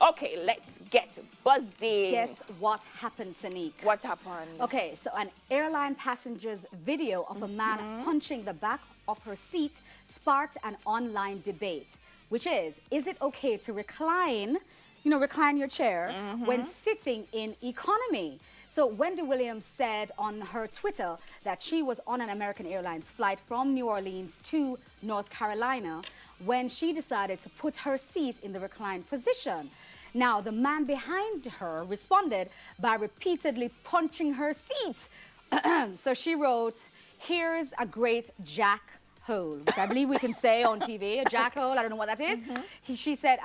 Okay, let's get buzzing. Guess what happened, Sanique? What happened? Okay, so an airline passenger's video of a man punching the back of her seat sparked an online debate, which is it okay to recline your chair when sitting in economy? So Wendy Williams said on her Twitter that she was on an American Airlines flight from New Orleans to North Carolina when she decided to put her seat in the reclined position. Now, the man behind her responded by repeatedly punching her seat. So she wrote, "Here's a great jack hole," which I believe we can say on TV, a jack hole. I don't know what that is. She said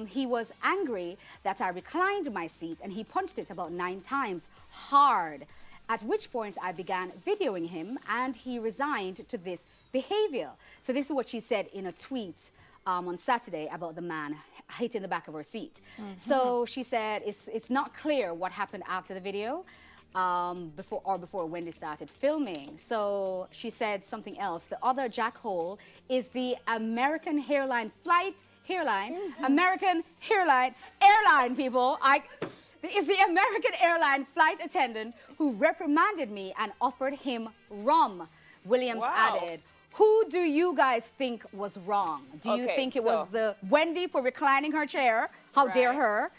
he was angry that I reclined my seat and he punched it about 9 times hard, at which point I began videoing him and he resigned to this behavior. So this is what she said in a tweet on Saturday about the man hitting the back of her seat. So she said it's not clear what happened after the video before Wendy started filming. So she said something else. The other jackhole is the American Airline American Airline people. Is the American Airline flight attendant who reprimanded me and offered him rum. Williams added, "Who do you guys think was wrong? Do you think it was the Wendy for reclining her chair? How dare her?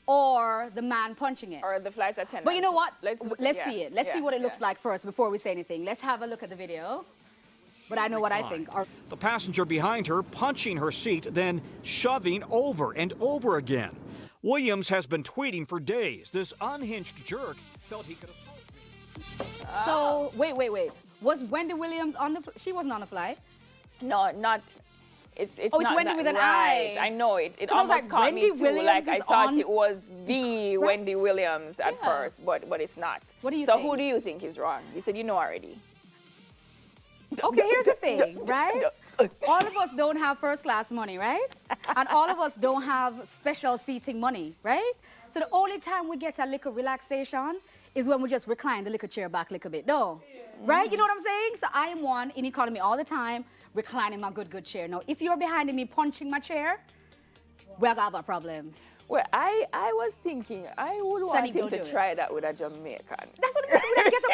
Or the man punching it? Or the flight attendant?" But you know what? Let's see it. Let's see what it looks like first before we say anything. Let's have a look at the video. But I know what I think. The passenger behind her punching her seat, then shoving over and over again. Williams has been tweeting for days. This unhinged jerk felt he could assault me. So, wait. Was Wendy Williams on the... She wasn't on the flight? No, not... It's not Wendy with an I. I know it. It almost almost caught Wendy me too. Williams I thought it was the Wendy Williams at first, but it's not. What do you think? So who do you think is wrong? You said you know already. Okay, here's the thing, right? All of us don't have first class money, right? And all of us don't have special seating money, right? So the only time we get a little relaxation is when we just recline the little chair back a little bit. No, right? You know what I'm saying? So I am one in economy all the time, reclining my good chair. Now, if you're behind me punching my chair, we're gonna have a problem. Well, I was thinking I would want him to try that with a Jamaican. That's what I'm saying. Get a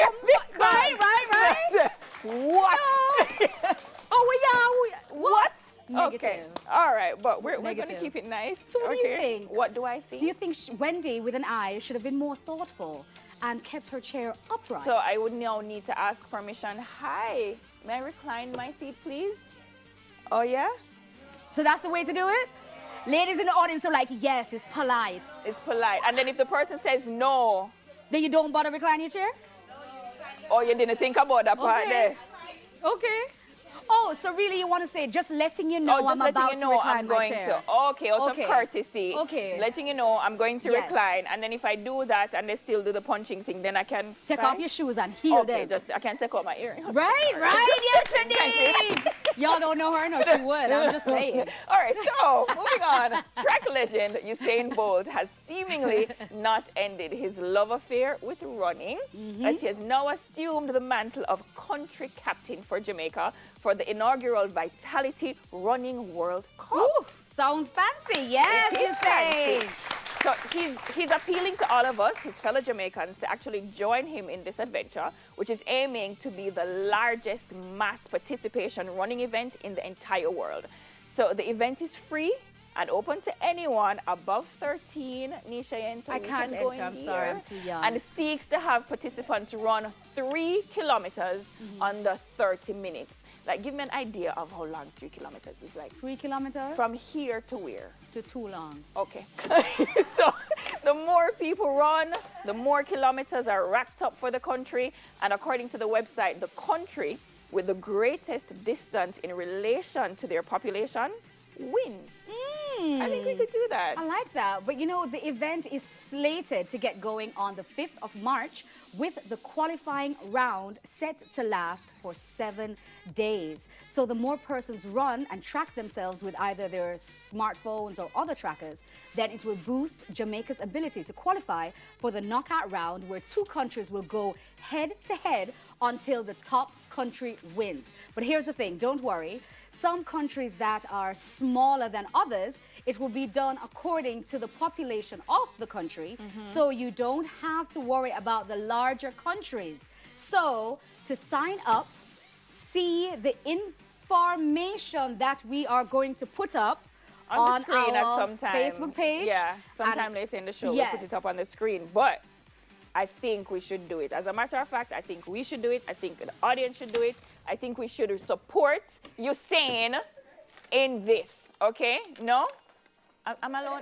right. What? What? Negative. Okay. All right, but we're going to keep it nice. So what do you think? What do I think? Do you think Wendy with an I should have been more thoughtful and kept her chair upright? So I would now need to ask permission. Hi, may I recline my seat, please? Oh, yeah? So that's the way to do it? Ladies in the audience are like, yes, it's polite. It's polite. And then if the person says no, then you don't bother reclining your chair? Oh, you didn't think about that part there. Okay. Oh, so really you want to say just letting you know I'm about to recline my chair. Okay, out of courtesy. Okay. Letting you know I'm going to recline. And then if I do that and they still do the punching thing, then I can... Take off your shoes and heel them. Okay, I can take out my earring. Right, yes indeed. Y'all don't know her? No, she would. I'm just saying. All right, so moving on. Track legend Usain Bolt has seemingly not ended his love affair with running, as he has now assumed the mantle of country captain for Jamaica for the inaugural Vitality Running World Cup. Ooh, sounds fancy. Yes, you say. So he's appealing to all of us, his fellow Jamaicans, to actually join him in this adventure, which is aiming to be the largest mass participation running event in the entire world. So the event is free and open to anyone above 13. Nisha, so I can't enter, I'm sorry, I'm too young. And seeks to have participants run 3 kilometers under 30 minutes. Like, give me an idea of how long 3 kilometers is. Like 3 kilometers? From here to where? To too long. Okay. So the more people run, the more kilometers are racked up for the country. And according to the website, the country with the greatest distance in relation to their population wins. I think we could do that. I like that. But you know, the event is slated to get going on the 5th of March with the qualifying round set to last for 7 days. So the more persons run and track themselves with either their smartphones or other trackers, then it will boost Jamaica's ability to qualify for the knockout round, where 2 countries will go head to head until the top country wins. But here's the thing, don't worry. some countries that are smaller than others, it will be done according to the population of the country. So you don't have to worry about the larger countries. So to sign up, see the information that we are going to put up on the screen at our some time. Facebook page. Yeah, sometime And later in the show, yes. we'll put it up on the screen. But I think we should do it. As a matter of fact, I think we should do it. I think the audience should do it. I think we should support Usain in this. Okay? No? I'm alone.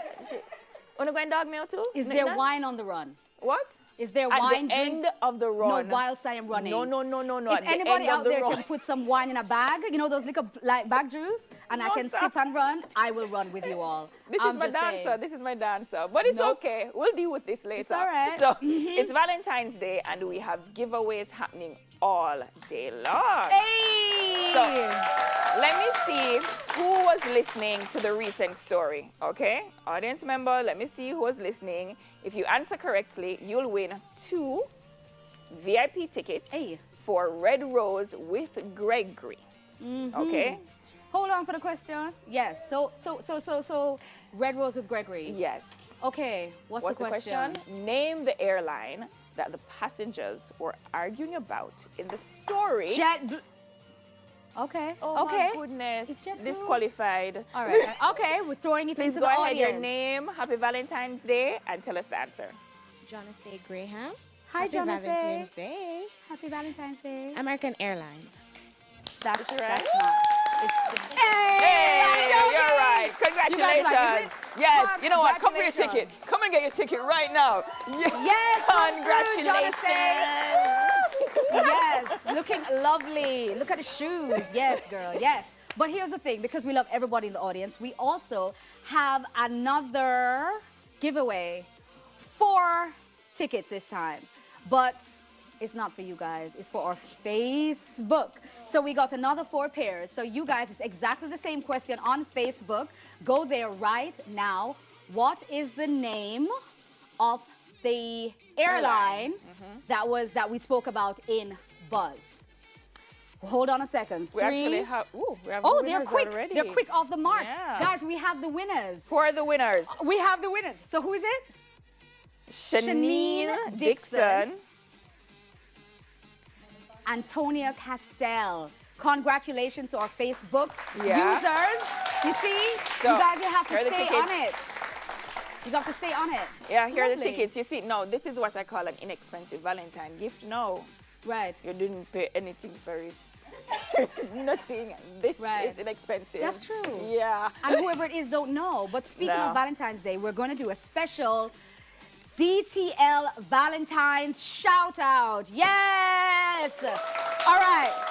Wanna go and dog meal too? Is there wine on the run? What? Is there At wine the drink? end of the run. No, whilst I am running. No. If At the anybody end of out the there run. can put some wine in a bag, you know those little like bag juice, and I No, can sir. sip and run, I will run with you all. This I'm is my just dancer. saying. This is my dancer. But it's Nope. okay. We'll deal with this later. It's all right. So it's Valentine's Day and we have giveaways happening all day long. Hey! So let me see who was listening to the recent story. Okay? Audience member, let me see who was listening. If you answer correctly, you'll win 2 VIP tickets Hey. for Red Rose with Gregory. Okay? Hold on for the question. Yes. So Red Rose with Gregory. Yes. Okay. What's the question? Name the airline that the passengers were arguing about in the story. Okay. Oh okay. my goodness. It's JetBlue. Disqualified. All right. Okay. We're throwing it Please into go the ahead, audience. your name, Happy Valentine's Day, and tell us the answer. Jonathan Graham. Hi, Happy Jonathan. Valentine's Day. Happy Valentine's Day. American Airlines. That's right? that's not. It's, Hey, I'm you're joking. right. You guys Congratulations. like, is it? Yes, you know what? Come for your Congratulations. ticket. Come and get your ticket right now. Yes, come through, Congratulations. Yes, looking lovely. Look at the shoes. Yes, girl. Yes. But here's the thing, because we love everybody in the audience, we also have another giveaway. 4 tickets this time. But it's not for you guys. It's for our Facebook. So we got another 4 pairs. So you guys, it's exactly the same question on Facebook. Go there right now. What is the name of the airline that we spoke about in Buzz? Hold on a second. We 3. actually have, we have Oh, the they're winners quick. already. They're quick off the mark. Yeah. Guys, we have the winners. Who are the winners? We have the winners. So who is it? Shanine Shanine Dixon. Antonia Castell. Congratulations to our Facebook Yeah. users. You see? So, you guys, you have to here are the stay tickets. on it. You got to stay on it. Yeah, here are the Lovely. tickets. You see, no, this is what I call an inexpensive Valentine gift. No, Right. you didn't pay anything for it. Nothing. This Right. is inexpensive. That's true. Yeah. And whoever it is don't know. But speaking No. of Valentine's Day, we're going to do a special DTL Valentine's shout out. Yes. All right.